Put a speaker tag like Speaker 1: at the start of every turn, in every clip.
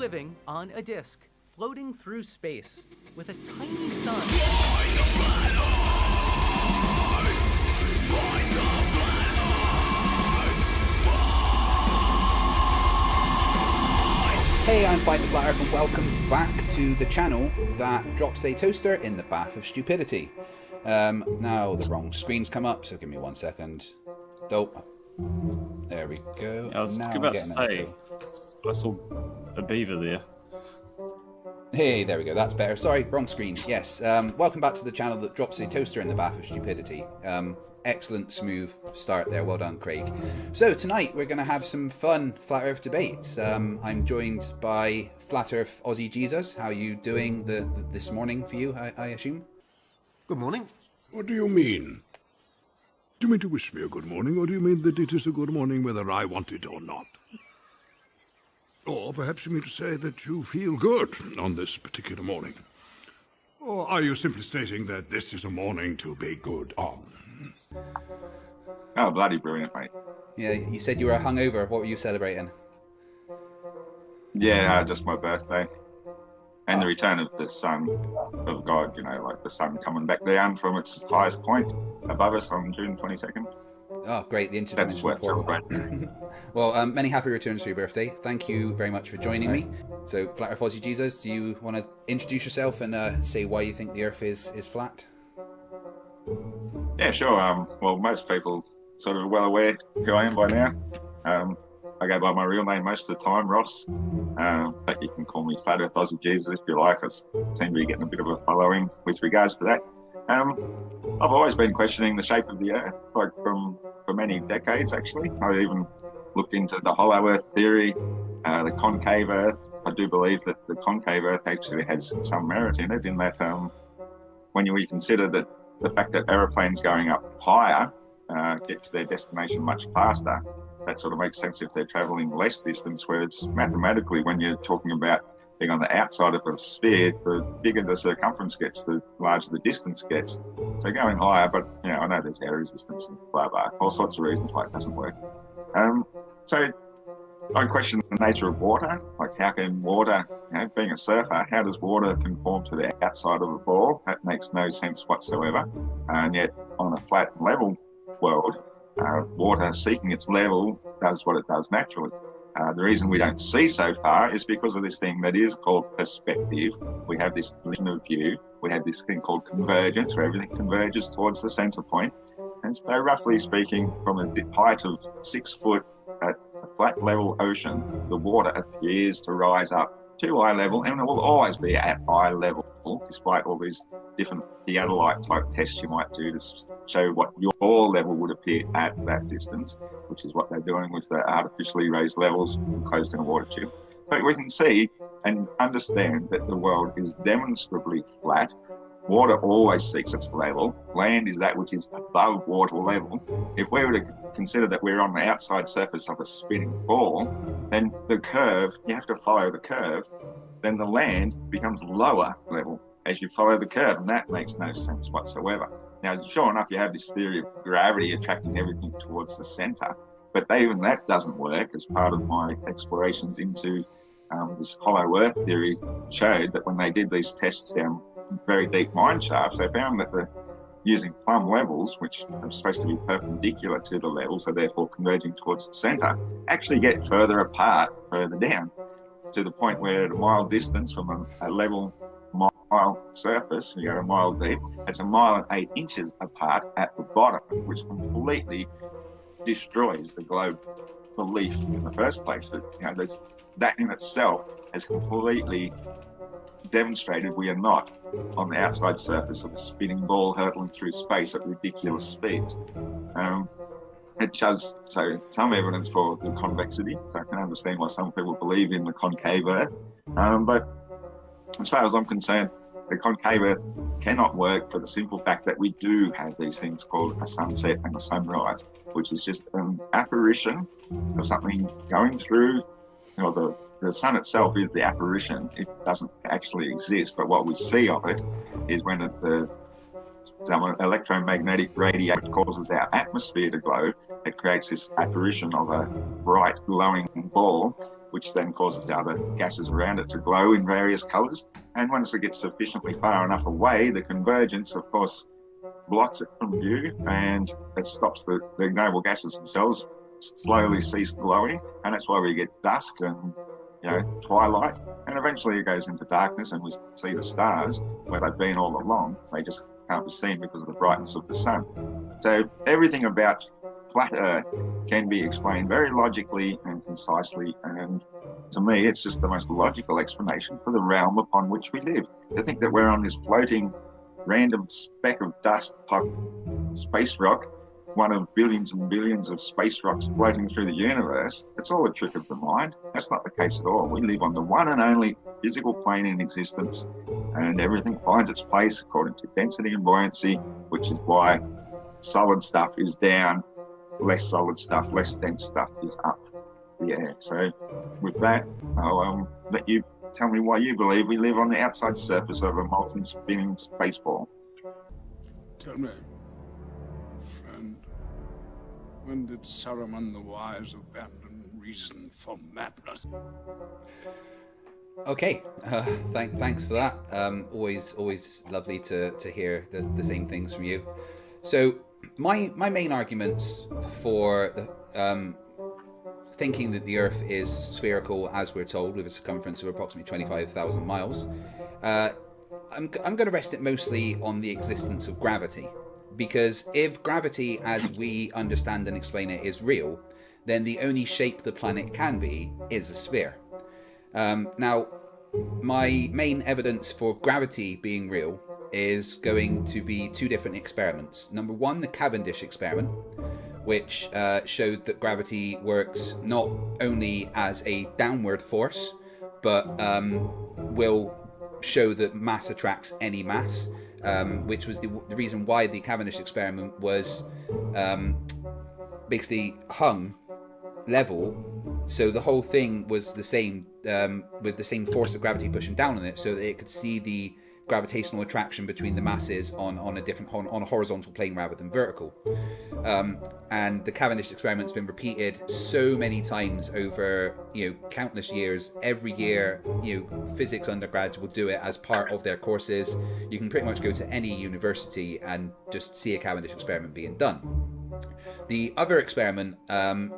Speaker 1: living on a disk, floating through space, with a tiny sun.
Speaker 2: Hey, I'm Fight the Flat Earth and welcome back to the channel that drops a toaster in the bath of stupidity. Now the wrong screen's come up, so give me 1 second. Dope. There we go.
Speaker 3: I was about to say, I saw a beaver there.
Speaker 2: Hey, there we go. That's better. Sorry, wrong screen. Yes. Welcome back to the channel that drops a toaster in the bath of stupidity. Excellent, smooth start there. Well done, Craig. So tonight we're going to have some fun Flat Earth debates. I'm joined by Flat Earth Aussie Jesus. How are you doing this morning for you, I assume?
Speaker 4: Good morning.
Speaker 5: What do you mean? Do you mean to wish me a good morning, or do you mean that it is a good morning whether I want it or not? Or perhaps you mean to say that you feel good on this particular morning? Or are you simply stating that this is a morning to be good on?
Speaker 6: Oh, bloody brilliant, mate.
Speaker 2: Yeah, you said you were hungover. What were you celebrating?
Speaker 6: Yeah, just my birthday. And the return of the Son of God, you know, like the sun coming back down from its highest point above us on June 22nd.
Speaker 2: Oh, great. The
Speaker 6: That's what
Speaker 2: interdimensional portal.
Speaker 6: celebrate.
Speaker 2: Well, many happy returns for your birthday. Thank you very much for joining me. So, Flat Earth Aussie Jesus, do you want to introduce yourself and say why you think the Earth is flat?
Speaker 6: Yeah, sure. Well, most people sort of well aware who I am by now. I go by my real name most of the time, Ross. But you can call me Flat Earth Aussie Jesus if you like. I seem to be getting a bit of a following with regards to that. I've always been questioning the shape of the Earth, like for many decades actually. I even looked into the hollow Earth theory, the concave Earth. I do believe that the concave Earth actually has some merit in it, in that when you consider that the fact that aeroplanes going up higher get to their destination much faster, that sort of makes sense if they're traveling less distance, whereas mathematically when you're talking about being on the outside of a sphere, the bigger the circumference gets, the larger the distance gets. So going higher, but you know, I know there's air resistance and blah blah, all sorts of reasons why it doesn't work. So I question the nature of water, like how can water, you know, being a surfer, how does water conform to the outside of a ball? That makes no sense whatsoever. And yet on a flat and level world, water seeking its level does what it does naturally. The reason we don't see so far is because of this thing that is called perspective. We have this illusion of view. We have this thing called convergence, where everything converges towards the center point. And so roughly speaking, from a height of 6 foot at a flat level ocean, the water appears to rise up to eye level, and it will always be at eye level, despite all these different theodolite type tests you might do to show what your level would appear at that distance, which is what they're doing with the artificially raised levels enclosed in a water tube. But we can see and understand that the world is demonstrably flat. Water always seeks its level. Land is that which is above water level. If we were to consider that we're on the outside surface of a spinning ball, then the curve, you have to follow the curve, then the land becomes lower level as you follow the curve, and that makes no sense whatsoever. Now, sure enough, you have this theory of gravity attracting everything towards the center, but even that doesn't work. As part of my explorations into this hollow earth theory showed that when they did these tests down very deep mine shafts, they found that using plumb levels, which are supposed to be perpendicular to the level, so therefore converging towards the center, actually get further apart, further down, to the point where at a mile distance from a level mile surface, you go a mile deep, it's 1 mile and 8 inches apart at the bottom, which completely destroys the globe belief in the first place. But you know, that in itself has completely demonstrated we are not on the outside surface of a spinning ball hurtling through space at ridiculous speeds. It shows some evidence for the convexity. So I can understand why some people believe in the concave Earth. But as far as I'm concerned, the concave Earth cannot work for the simple fact that we do have these things called a sunset and a sunrise, which is just an apparition of something going through, you know, the sun itself is the apparition. It doesn't actually exist, but what we see of it is when some electromagnetic radiation causes our atmosphere to glow, it creates this apparition of a bright glowing ball, which then causes the other gases around it to glow in various colours. And once it gets sufficiently far enough away, the convergence, of course, blocks it from view, and it stops the noble gases themselves slowly cease glowing, and that's why we get dusk and twilight, and eventually it goes into darkness and we see the stars where they've been all along. They just can't be seen because of the brightness of the sun. So everything about flat Earth can be explained very logically and concisely, and to me it's just the most logical explanation for the realm upon which we live. To think that we're on this floating random speck of dust type space rock, one of billions and billions of space rocks floating through the universe, it's all a trick of the mind. That's not the case at all. We live on the one and only physical plane in existence, and everything finds its place according to density and buoyancy, which is why solid stuff is down, less solid stuff, less dense stuff is up the air. So with that, I'll let you tell me why you believe we live on the outside surface of a molten spinning space ball.
Speaker 5: Tell me, friend, when did Saruman the Wise abandon reason for madness?
Speaker 2: Okay, thanks for that. Always lovely to hear the same things from you. So my main arguments for thinking that the Earth is spherical, as we're told, with a circumference of approximately 25,000 miles, I'm going to rest it mostly on the existence of gravity. Because if gravity, as we understand and explain it, is real, then the only shape the planet can be is a sphere. Now, my main evidence for gravity being real is going to be two different experiments. Number one, the Cavendish experiment, which showed that gravity works not only as a downward force, but will show that mass attracts any mass, which was the reason why the Cavendish experiment was basically hung level, so the whole thing was the same, with the same force of gravity pushing down on it, so that it could see the gravitational attraction between the masses on a horizontal plane rather than vertical. And the Cavendish experiment's been repeated so many times over countless years. Every year, physics undergrads will do it as part of their courses. You can pretty much go to any university and just see a Cavendish experiment being done. The other experiment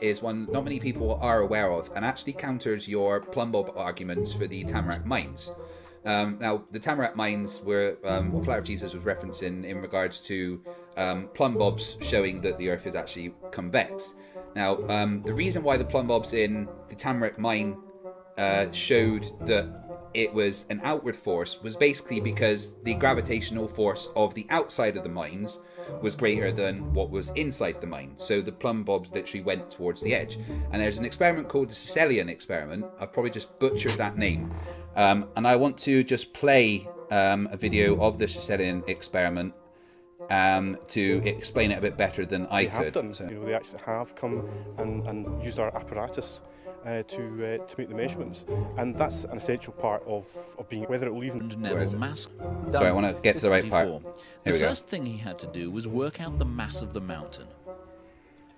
Speaker 2: is one not many people are aware of, and actually counters your plumb bob arguments for the Tamarack mines. Now, the Tamarack mines were what Flerfs Jesus was referencing in regards to plumb bobs showing that the Earth is actually convex. Now, the reason why the plumb bobs in the Tamarack mine showed that it was an outward force was basically because the gravitational force of the outside of the mines was greater than what was inside the mine. So the plumb bobs literally went towards the edge. And there's an experiment called the Sicilian experiment. I've probably just butchered that name. And I want to just play a video of the Sicilian experiment to explain it a bit better than I could.
Speaker 4: Done. So. They actually have come and used our apparatus to make the measurements, and that's an essential part of being, whether it will even...
Speaker 7: Neville mass.
Speaker 2: Sorry, I want to get to the right part.
Speaker 7: Here
Speaker 2: we
Speaker 7: the
Speaker 2: go.
Speaker 7: first thing he had to do was work out the mass of the mountain.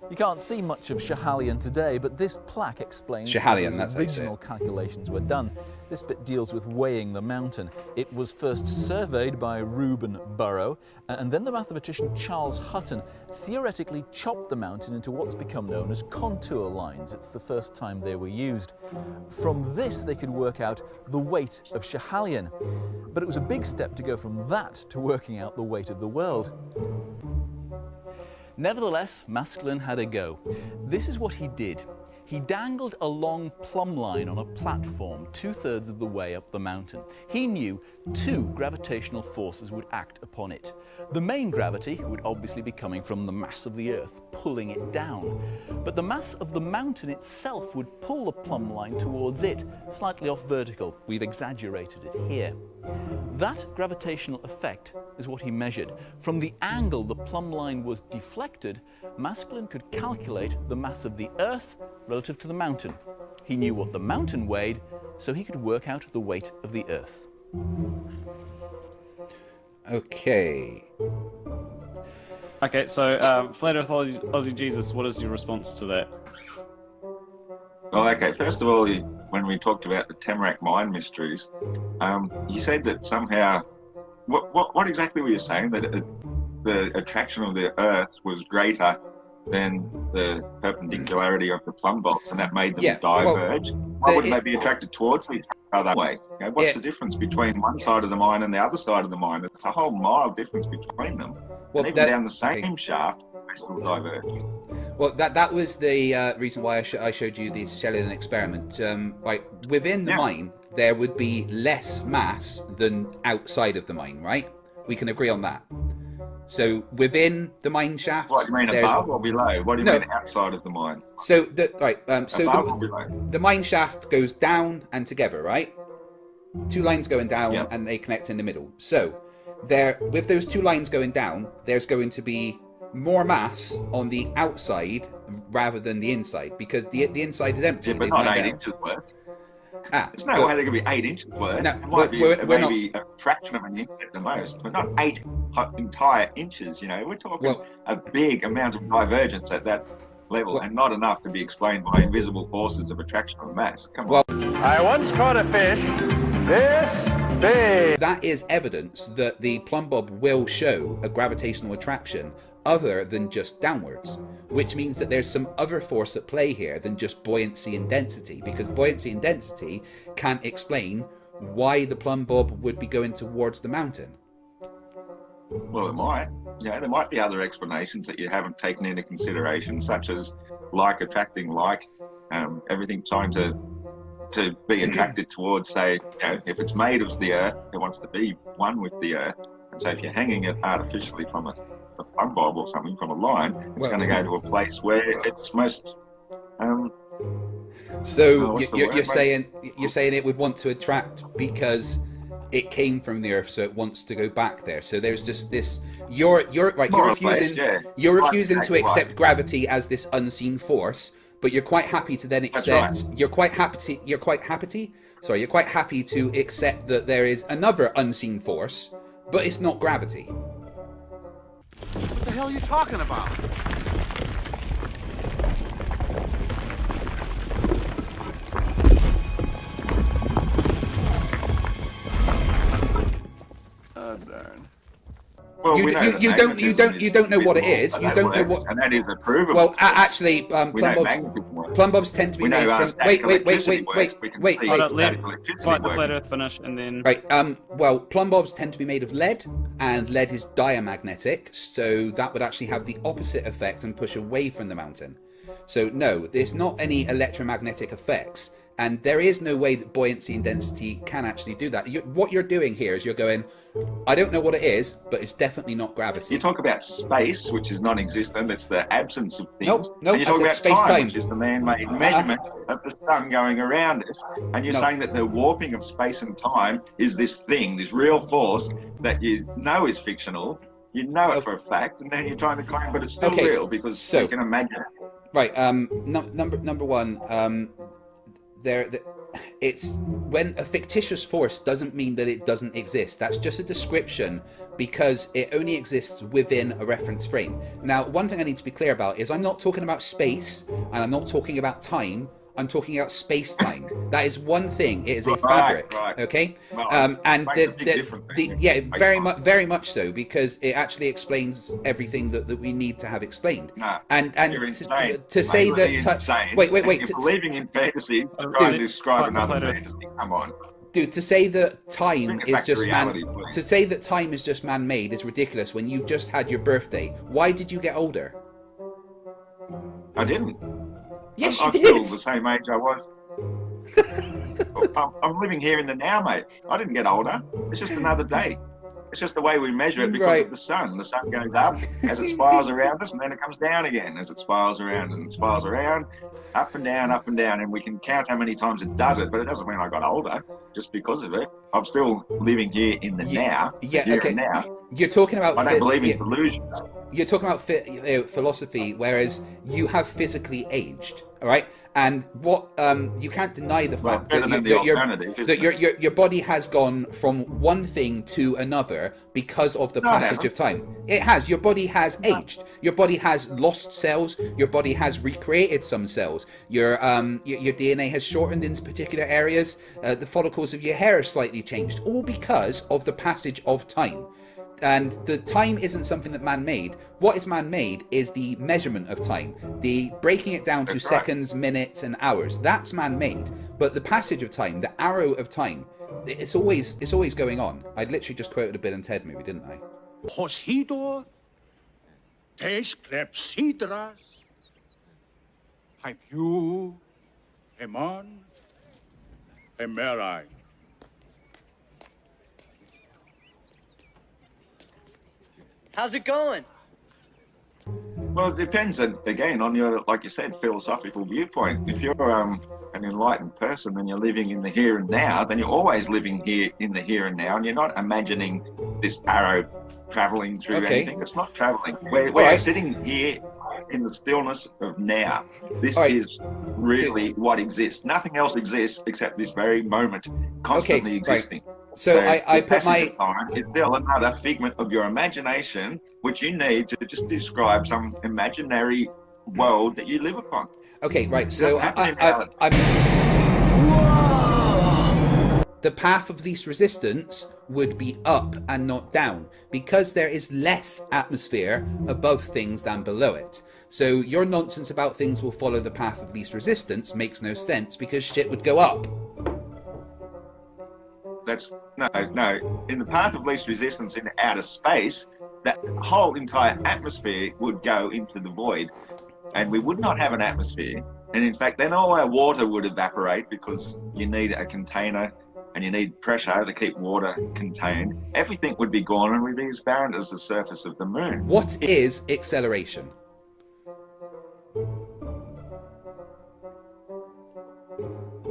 Speaker 8: You can't see much of Schiehallion today, but this plaque explains
Speaker 2: Schiehallion,
Speaker 8: how
Speaker 2: that's
Speaker 8: the
Speaker 2: how you say
Speaker 8: original
Speaker 2: it.
Speaker 8: calculations were done. This bit deals with weighing the mountain. It was first surveyed by Reuben Burrow, and then the mathematician Charles Hutton theoretically chopped the mountain into what's become known as contour lines. It's the first time they were used. From this, they could work out the weight of Schiehallion. But it was a big step to go from that to working out the weight of the world. Nevertheless, Maskelyne had a go. This is what he did. He dangled a long plumb line on a platform 2/3 of the way up the mountain. He knew two gravitational forces would act upon it. The main gravity would obviously be coming from the mass of the Earth, pulling it down. But the mass of the mountain itself would pull the plumb line towards it, slightly off vertical. We've exaggerated it here. That gravitational effect is what he measured. From the angle the plumb line was deflected, Maskelyne could calculate the mass of the Earth relative to the mountain. He knew what the mountain weighed, so he could work out the weight of the Earth.
Speaker 2: Okay.
Speaker 3: Okay, so Flat Earth Aussie Jesus, what is your response to that?
Speaker 6: Well, okay, first of all, when we talked about the Tamarack mine mysteries, you said that somehow, what exactly were you saying? That the attraction of the Earth was greater than the perpendicularity of the plumb box, and that made them diverge. Why wouldn't they be attracted towards each other that way? You know, what's the difference between one side of the mine and the other side of the mine? It's a whole mile difference between them. And even down the same shaft, they still diverge.
Speaker 2: Well, that was the reason why I showed you the Shelley experiment. Right, within the mine, there would be less mass than outside of the mine, right? We can agree on that. So within the mine shaft,
Speaker 6: what do you mean, above or below? What do you mean outside of the mine?
Speaker 2: So the mine shaft goes down and together, right? Two lines going down and they connect in the middle. So there, with those two lines going down, there's going to be more mass on the outside rather than the inside, because the inside is empty.
Speaker 6: Yeah, but not 8 inches worth. There's no way they could be 8 inches worth. No, it might be maybe a fraction of an inch at the most, but not 8 entire inches. You know, we're talking a big amount of divergence at that level, and not enough to be explained by invisible forces of attraction or mass. Come on.
Speaker 4: I once caught a fish this big.
Speaker 2: That is evidence that the plumb bob will show a gravitational attraction other than just downwards, which means that there's some other force at play here than just buoyancy and density, because buoyancy and density can't explain why the plumb bob would be going towards the mountain.
Speaker 6: Well, it might. Yeah, there might be other explanations that you haven't taken into consideration, such as like attracting like, everything trying to be attracted towards, say, you know, if it's made of the Earth, it wants to be one with the Earth. And so if you're hanging it artificially from a plumb bob or something from a line, it's going to go to a place where it's most.
Speaker 2: So you're saying it would want to attract because it came from the Earth, so it wants to go back there. So there's just this. You're refusing to accept gravity as this unseen force, but you're quite happy to then accept. Right. You're quite happy to accept that there is another unseen force, but it's not gravity.
Speaker 9: What the hell are you talking about?
Speaker 6: Oh, darn. Well,
Speaker 2: you don't know what it is. You don't know what,
Speaker 6: and that is a provable.
Speaker 2: Well, actually, plumb bobs tend to be made from. Wait.
Speaker 3: Let the flat Earth finish, and then.
Speaker 2: Right. Well, plumb bobs tend to be made of lead, and lead is diamagnetic, so that would actually have the opposite effect and push away from the mountain. So no, there's not any electromagnetic effects. And there is no way that buoyancy and density can actually do that. What you're doing here is you're going, I don't know what it is, but it's definitely not gravity.
Speaker 6: You talk about space, which is non-existent. It's the absence of things.
Speaker 2: No,
Speaker 6: and you talk about
Speaker 2: space-time,
Speaker 6: which is the man-made measurement of the sun going around us. And you're saying that the warping of space and time is this thing, this real force that you know is fictional. You know it for a fact, and then you're trying to claim, but it's still real because you can imagine it.
Speaker 2: Right. Number one. It's when a fictitious force doesn't mean that it doesn't exist. That's just a description because it only exists within a reference frame. Now, one thing I need to be clear about is I'm not talking about space and I'm not talking about time. I'm talking about space-time. That is one thing. It is a fabric. Right. Okay.
Speaker 6: Well,
Speaker 2: and very much so, because it actually explains everything that we need to have explained.
Speaker 6: No,
Speaker 2: and
Speaker 6: you're insane.
Speaker 2: to say that wait.
Speaker 6: You're believing in fantasy, trying to describe another fantasy. Come on.
Speaker 2: Dude, to say that time is just man-made is ridiculous when you've just had your birthday. Why did you get older?
Speaker 6: I didn't.
Speaker 2: Yes,
Speaker 6: I'm
Speaker 2: you did.
Speaker 6: still the same age I was. I'm living here in the now, mate. I didn't get older. It's just another day. It's just the way we measure it because of the sun. The sun goes up as it spirals around us, and then it comes down again as it spirals around and spirals around, up and down, and we can count how many times it does it, but it doesn't mean I got older just because of it. I'm still living here in the now.
Speaker 2: Yeah, okay.
Speaker 6: Now.
Speaker 2: You're talking about.
Speaker 6: I don't believe in delusions.
Speaker 2: You're talking about philosophy, whereas you have physically aged, all right? And what you can't deny the fact that your body has gone from one thing to another because of the passage of time. It has. Your body has aged. Your body has lost cells. Your body has recreated some cells. Your DNA has shortened in particular areas. The follicles of your hair have slightly changed, all because of the passage of time. And the time isn't something that man made. What is man made is the measurement of time, the breaking it down to seconds, minutes, and hours. That's man made. But the passage of time, the arrow of time, it's always going on. I literally just quoted a Bill and Ted movie, didn't I?
Speaker 10: Posidor, tes clepsidras, hypu, hemon, hemerai.
Speaker 11: How's it going?
Speaker 6: Well, it depends, again, on your, like you said, philosophical viewpoint. If you're an enlightened person and you're living in the here and now, then you're always living here in the here and now, and you're not imagining this arrow traveling through anything. It's not traveling. We're sitting here in the stillness of now. This is really what exists. Nothing else exists except this very moment constantly existing.
Speaker 2: So I put my
Speaker 6: time is still another figment of your imagination, which you need to just describe some imaginary world that you live upon.
Speaker 2: Okay, right. So the path of least resistance would be up and not down, because there is less atmosphere above things than below it. So your nonsense about things will follow the path of least resistance makes no sense, because shit would go up.
Speaker 6: That's no. In the path of least resistance in outer space, that whole entire atmosphere would go into the void, and we would not have an atmosphere. And in fact, then all our water would evaporate, because you need a container and you need pressure to keep water contained. Everything would be gone, and we'd be as barren as the surface of the moon.
Speaker 2: What is acceleration?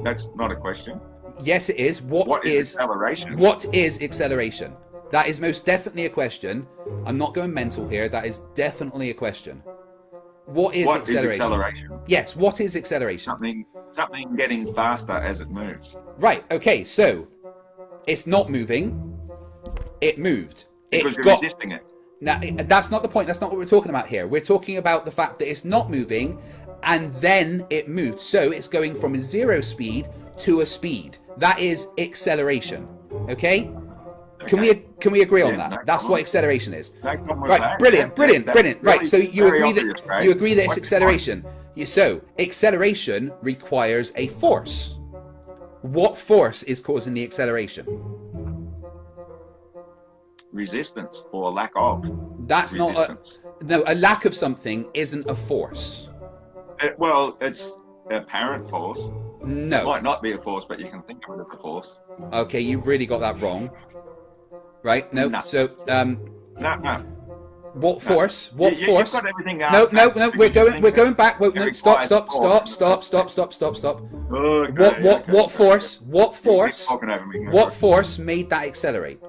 Speaker 6: That's not a question.
Speaker 2: Yes, it is. What is
Speaker 6: acceleration?
Speaker 2: What is acceleration? That is most definitely a question. I'm not going mental here. That is definitely a question. What is acceleration? Yes, what is acceleration?
Speaker 6: Something getting faster as it moves.
Speaker 2: Right, okay, so it's not moving. It moved.
Speaker 6: Because you're resisting it.
Speaker 2: Now, that's not the point. That's not what we're talking about here. We're talking about the fact that it's not moving and then it moved. So it's going from a 0 speed to a speed. That is acceleration. Okay? Can we agree on that? That's what acceleration is. Right, brilliant. Right, so you agree that it's acceleration. So acceleration requires a force. What force is causing the acceleration?
Speaker 6: Resistance, or lack of.
Speaker 2: That's
Speaker 6: resistance.
Speaker 2: A lack of something isn't a force.
Speaker 6: Well, it's apparent force.
Speaker 2: No.
Speaker 6: It might not be a force, but you can think of it as a force.
Speaker 2: Okay, you really got that wrong. Right? No. So,
Speaker 6: No.
Speaker 2: What force? What force?
Speaker 6: You've got everything
Speaker 2: No. We're going back. No, stop.
Speaker 6: Okay,
Speaker 2: what force? What force made that accelerate?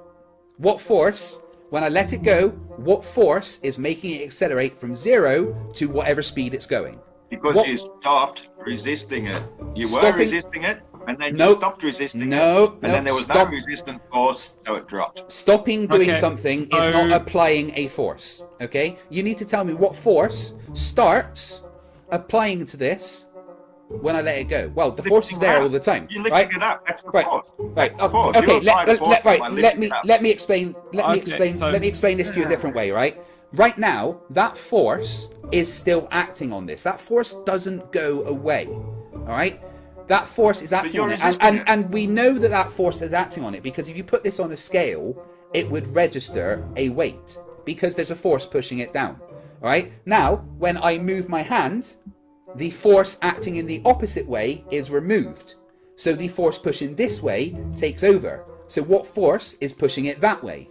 Speaker 2: What force? When I let it go, what force is making it accelerate from 0 to whatever speed it's going?
Speaker 6: Because you stopped resisting it. You were resisting it, and then you stopped resisting it. And then there was no resistant force, so it dropped.
Speaker 2: Stopping doing something is not applying a force. Okay? You need to tell me what force starts applying to this when I let it go. Well, the force is there all the time.
Speaker 6: You're lifting it up. That's the force.
Speaker 2: Right. Okay. Let me explain. Let me explain this to you a different way. Right. Right now, that force is still acting on this. That force doesn't go away. All right. That force is acting on it, and we know that force is acting on it because if you put this on a scale, it would register a weight because there's a force pushing it down. All right. Now, when I move my hand, the force acting in the opposite way is removed. So the force pushing this way takes over. So what force is pushing it that way?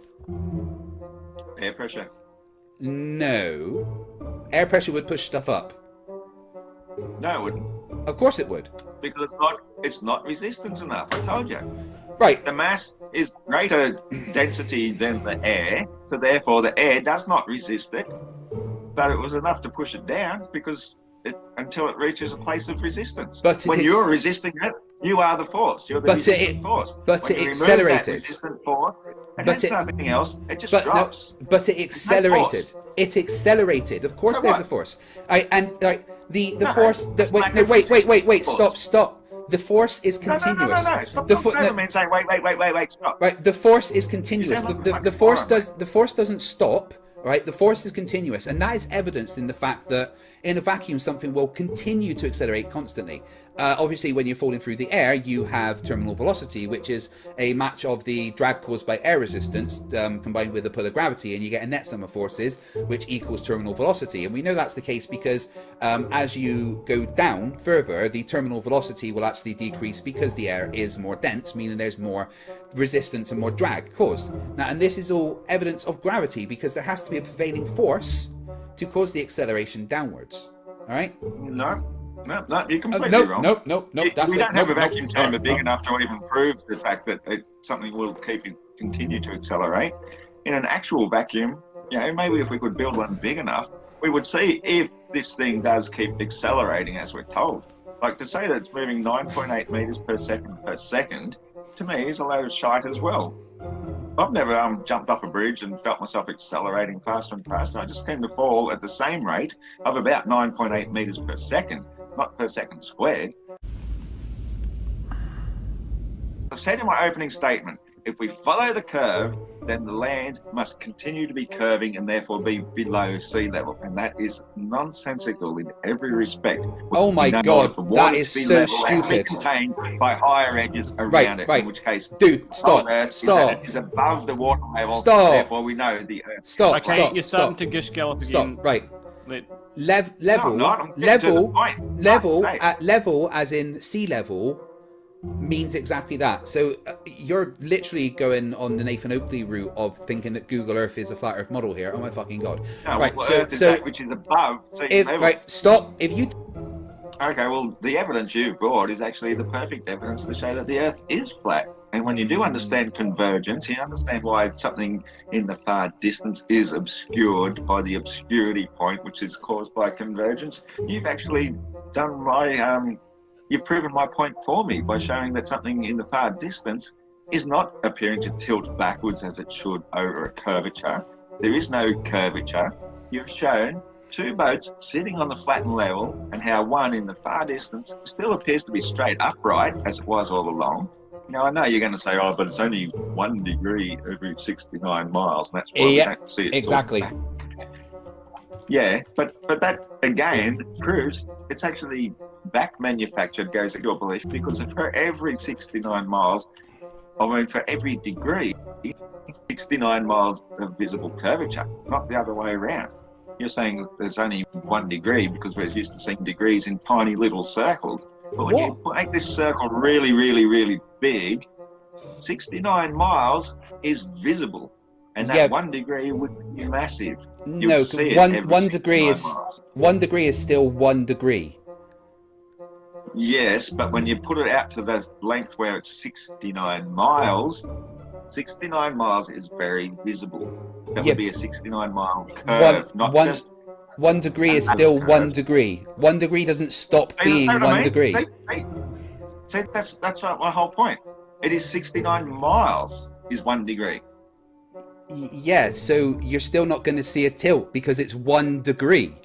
Speaker 6: Air pressure.
Speaker 2: No. Air pressure would push stuff up.
Speaker 6: No, it wouldn't.
Speaker 2: Of course it would.
Speaker 6: Because it's not resistant enough, I told you.
Speaker 2: Right.
Speaker 6: The mass is greater density than the air, so therefore the air does not resist it. but it was enough to push it down until it reaches a place of resistance.
Speaker 2: But
Speaker 6: when you're resisting it, you are the force. You're the resistant force.
Speaker 2: But
Speaker 6: when
Speaker 2: it
Speaker 6: you
Speaker 2: accelerated.
Speaker 6: remove that resistant force, and that's nothing else. It just drops.
Speaker 2: No, but it accelerated. It accelerated. Of course,
Speaker 6: So
Speaker 2: there's
Speaker 6: what?
Speaker 2: a force. The force. Wait. Stop. The force is continuous.
Speaker 6: No. Stop over me and say, wait, stop.
Speaker 2: Right. The force is continuous. The force doesn't stop. Right, the force is continuous, and that is evidenced in the fact that in a vacuum something will continue to accelerate constantly. Obviously, when you're falling through the air, you have terminal velocity, which is a match of the drag caused by air resistance combined with the pull of gravity, and you get a net sum of forces, which equals terminal velocity. And we know that's the case because as you go down further, the terminal velocity will actually decrease because the air is more dense, meaning there's more resistance and more drag caused. Now, and this is all evidence of gravity because there has to be a prevailing force to cause the acceleration downwards. All right?
Speaker 6: No, you're completely wrong.
Speaker 2: No.
Speaker 6: We don't have a vacuum chamber big enough to even prove the fact that something will continue to accelerate. In an actual vacuum, maybe if we could build one big enough, we would see if this thing does keep accelerating as we're told. Like to say that it's moving 9.8 meters per second, to me is a load of shite as well. I've never jumped off a bridge and felt myself accelerating faster and faster. I just tend to fall at the same rate of about 9.8 meters per second, not per second squared. I said in my opening statement, if we follow the curve, then the land must continue to be curving and therefore be below sea level. And that is nonsensical in every respect.
Speaker 2: Oh my God, that is so stupid.
Speaker 6: Contained by higher edges around it, in which case,
Speaker 2: dude, stop.
Speaker 6: It is above the water level.
Speaker 2: Stop.
Speaker 6: Therefore, we know the Earth.
Speaker 2: Stop.
Speaker 3: You're starting to gush gallop again.
Speaker 2: Stop. Right. Level as in sea level means exactly that. So you're literally going on the Nathan Oakley route of thinking that Google Earth is a flat Earth model here. Oh my fucking God.
Speaker 6: No,
Speaker 2: right,
Speaker 6: well, Earth is that which is above sea level.
Speaker 2: Right, stop.
Speaker 6: Okay, well, the evidence you've brought is actually the perfect evidence to show that the Earth is flat. And when you do understand convergence, you understand why something in the far distance is obscured by the obscurity point, which is caused by convergence. You've actually done you've proven my point for me by showing that something in the far distance is not appearing to tilt backwards as it should over a curvature. There is no curvature. You've shown two boats sitting on the flattened level and how one in the far distance still appears to be straight upright as it was all along. Now, I know you're going to say, oh, but it's only 1 degree every 69 miles, and that's why we don't see it.
Speaker 2: Exactly.
Speaker 6: Yeah, but that, again, proves it's actually back manufactured, goes to your belief, because for every 69 miles, for every degree, 69 miles of visible curvature, not the other way around. You're saying there's only 1 degree because we're used to seeing degrees in tiny little circles. But when you make this circle really, really, really big, 69 miles is visible. And that 1 degree would be massive.
Speaker 2: No, one degree is still 1 degree.
Speaker 6: Yes, but when you put it out to the length where it's 69 miles, 69 miles is very visible. That would be a 69-mile curve, not just...
Speaker 2: 1 degree is still 1 degree. 1 degree doesn't stop being 1 degree.
Speaker 6: See, that's my whole point. It is 69 miles is 1 degree.
Speaker 2: Yeah, so you're still not going to see a tilt because it's 1 degree.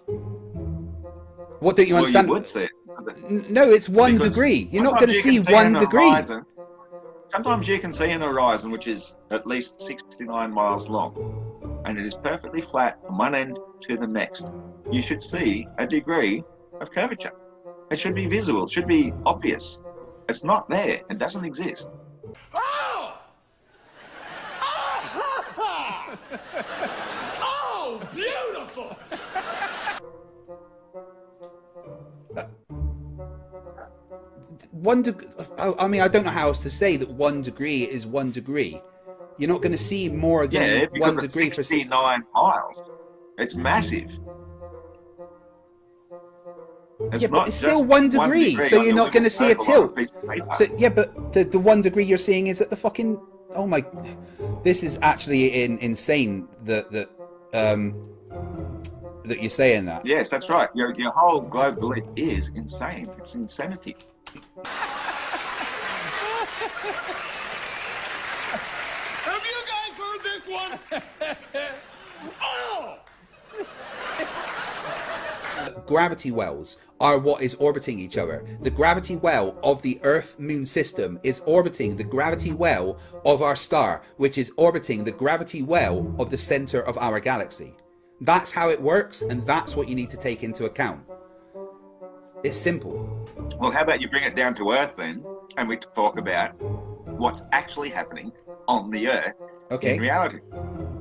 Speaker 2: What don't you understand?
Speaker 6: You would see it.
Speaker 2: No, it's 1 degree. You're not going to see 1 degree.
Speaker 6: Sometimes you can see an horizon which is at least 69 miles long, and it is perfectly flat from one end to the next. You should see a degree of curvature. It should be visible. It should be obvious. It's not there. It doesn't exist.
Speaker 9: Oh! Oh! Oh, beautiful!
Speaker 2: I mean, I don't know how else to say that 1 degree is 1 degree. You're not going to see more than 1 degree for
Speaker 6: 69 miles. It's massive.
Speaker 2: But it's still 1 degree, so you're not going to see a tilt. So but the 1 degree you're seeing is at the fucking. Oh my! This is actually insane. The that you're saying that.
Speaker 6: Yes, that's right. Your whole globe belief is insane. It's insanity.
Speaker 10: Have you guys heard this one? Oh!
Speaker 2: Gravity wells are what is orbiting each other. The gravity well of the Earth-Moon system is orbiting the gravity well of our star, which is orbiting the gravity well of the center of our galaxy. That's how it works, and that's what you need to take into account. It's simple.
Speaker 6: Well, how about you bring it down to Earth then, and we talk about what's actually happening on the Earth in reality.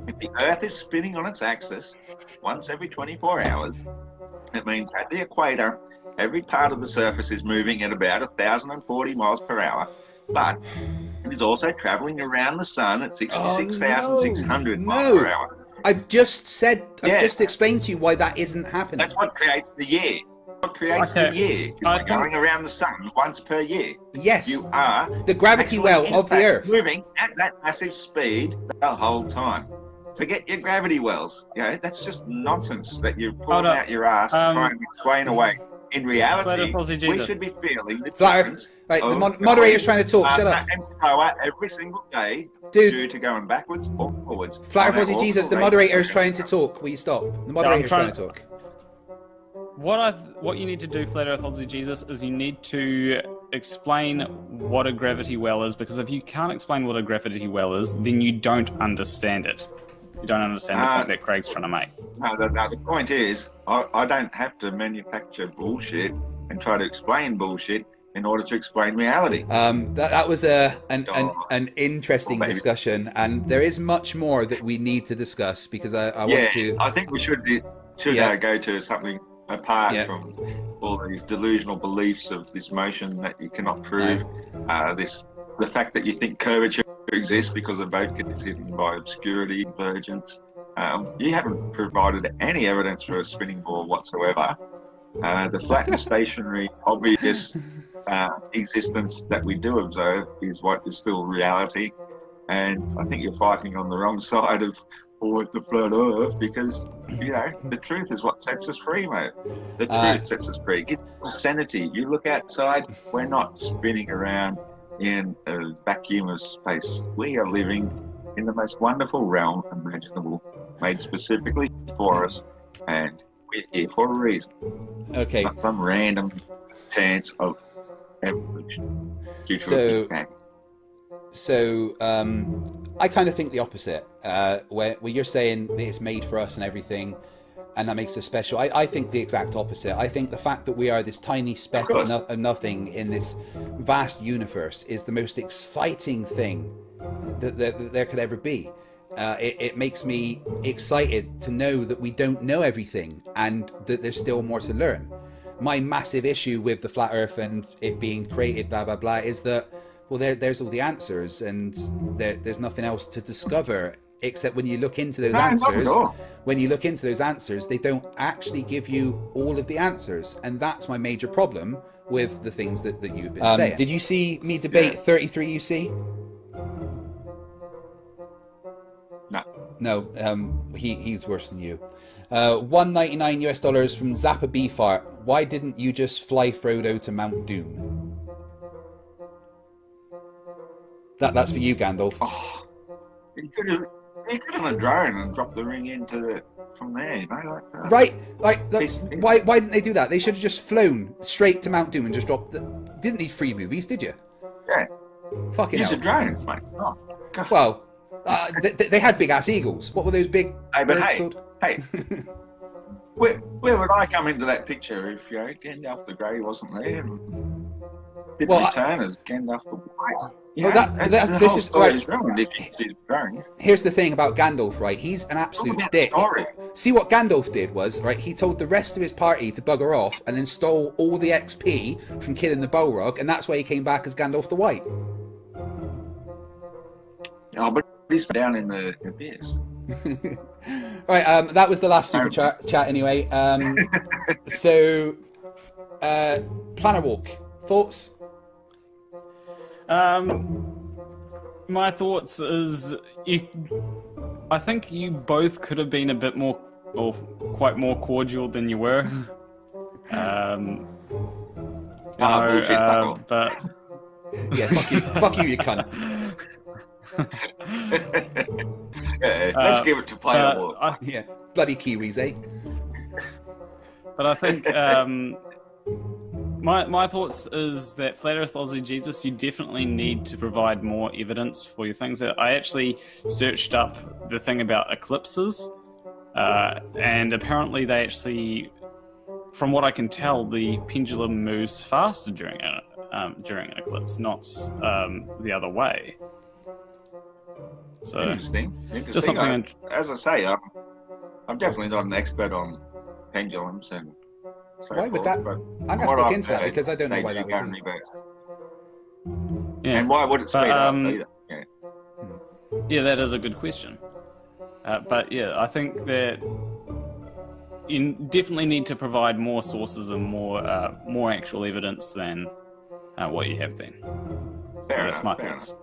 Speaker 6: If the Earth is spinning on its axis once every 24 hours, it means at the equator, every part of the surface is moving at about 1,040 miles per hour, but it is also traveling around the sun at 66,600 miles per hour.
Speaker 2: I've just explained to you why that isn't happening.
Speaker 6: That's what creates the year. What creates the year is by going around the sun once per year.
Speaker 2: Yes.
Speaker 6: You are
Speaker 2: the gravity well of the Earth.
Speaker 6: Moving at that massive speed the whole time. Forget your gravity wells. You know, that's just nonsense that you're pulling out your ass to try and explain away. In reality, we should be feeling the difference.
Speaker 2: Right, the moderator's trying to talk. Shut up.
Speaker 6: And slower every single day, due to going backwards or forwards.
Speaker 2: Flat Earth Aussie Jesus, the moderator is trying to talk. Will you stop? The moderator is trying to talk.
Speaker 3: What you need to do, Flat Earth Aussie Jesus, is you need to explain what a gravity well is, because if you can't explain what a gravity well is, then you don't understand it. You don't understand the point that Craig's trying to make.
Speaker 6: No, the point is, I don't have to manufacture bullshit and try to explain bullshit in order to explain reality.
Speaker 2: That was an interesting discussion, and there is much more that we need to discuss, because I want to...
Speaker 6: I think we should go to something apart from all these delusional beliefs of this motion that you cannot prove. The fact that you think curvature exists because a boat gets hidden by obscurity, convergence. You haven't provided any evidence for a spinning ball whatsoever. The flat and stationary, obvious existence that we do observe is what is still reality. And I think you're fighting on the wrong side of the flat Earth, because, you know, the truth is what sets us free, mate. The truth sets us free. Get sanity. You look outside, we're not spinning around in a vacuum of space. We are living in the most wonderful realm imaginable, made specifically for us, and we're here for a reason.
Speaker 2: Okay.
Speaker 6: Not some random chance of evolution due to a Big Bang.
Speaker 2: So, I kind of think the opposite, where you're saying that it's made for us and everything, and that makes us special. I think the exact opposite. I think the fact that we are this tiny speck of nothing in this vast universe is the most exciting thing that there could ever be. It makes me excited to know that we don't know everything and that there's still more to learn. My massive issue with the flat Earth and it being created, blah, blah, blah, is that, well, there's all the answers, and there's nothing else to discover, except when you look into those answers. When you look into those answers, they don't actually give you all of the answers, and that's my major problem with the things that you've been saying. Did you see me debate 33 UC? No, he's worse than you. $199 US from Zappa Beefart. Why didn't you just fly Frodo to Mount Doom? That's for you, Gandalf.
Speaker 6: Oh, you could have on a drone and dropped the ring from there, you know,
Speaker 2: right? Like, why didn't they do that? They should have just flown straight to Mount Doom and just dropped. Didn't need free movies, did you?
Speaker 6: Yeah.
Speaker 2: Fucking hell.
Speaker 6: Use a drone, mate. Oh, God.
Speaker 2: Well, they had big ass eagles. What were those big birds called?
Speaker 6: Hey, where would I come into that picture if Gandalf the Grey wasn't there and didn't return as Gandalf the White?
Speaker 2: This is right.
Speaker 6: Wrong.
Speaker 2: Here's the thing about Gandalf, right? He's an absolute dick. See, what Gandalf did was, right, he told the rest of his party to bugger off and then stole all the XP from killing the Balrog, and that's why he came back as Gandalf the White.
Speaker 6: Oh, but he's down in the abyss.
Speaker 2: Right, that was the last super chat anyway. So, Planner Walk, thoughts?
Speaker 3: My thoughts is, I think you both could have been a bit more or quite more cordial than you were.
Speaker 6: Bullshit, fuck off.
Speaker 3: But
Speaker 2: Yeah, fuck you, you cunt.
Speaker 6: Yeah, let's give it to player one.
Speaker 2: Yeah, bloody Kiwis, eh?
Speaker 3: But I think my thoughts is that Flat Earth Aussie Jesus, you definitely need to provide more evidence for your things. I actually searched up the thing about eclipses, and apparently they actually, from what I can tell, the pendulum moves faster during an eclipse, not the other way. So
Speaker 6: Interesting.
Speaker 3: Just something.
Speaker 6: As I say, I'm definitely not an expert on pendulums and so
Speaker 2: Why would
Speaker 6: forth,
Speaker 2: that?
Speaker 6: but
Speaker 2: I'm going to look into that because I don't know why that
Speaker 6: go
Speaker 2: would
Speaker 6: in
Speaker 2: be.
Speaker 6: reverse.
Speaker 3: Yeah.
Speaker 6: And why would it speed up either? Yeah.
Speaker 3: Yeah, that is a good question. But yeah, I think that you definitely need to provide more sources and more actual evidence than what you have been. So that's my thoughts.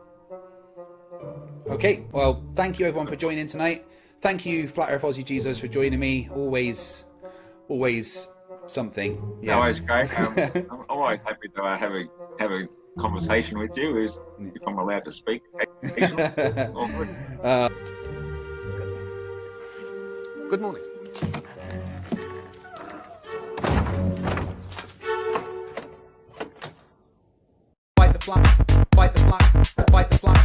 Speaker 2: Okay, well, thank you everyone for joining tonight. Thank you, Flat Earth Aussie Jesus, for joining me. Always something. Yeah.
Speaker 6: Always great. I'm always happy to have a conversation with you, if I'm allowed to speak.
Speaker 9: Good morning.
Speaker 1: Fight the fly, fight the fly, fight the fly.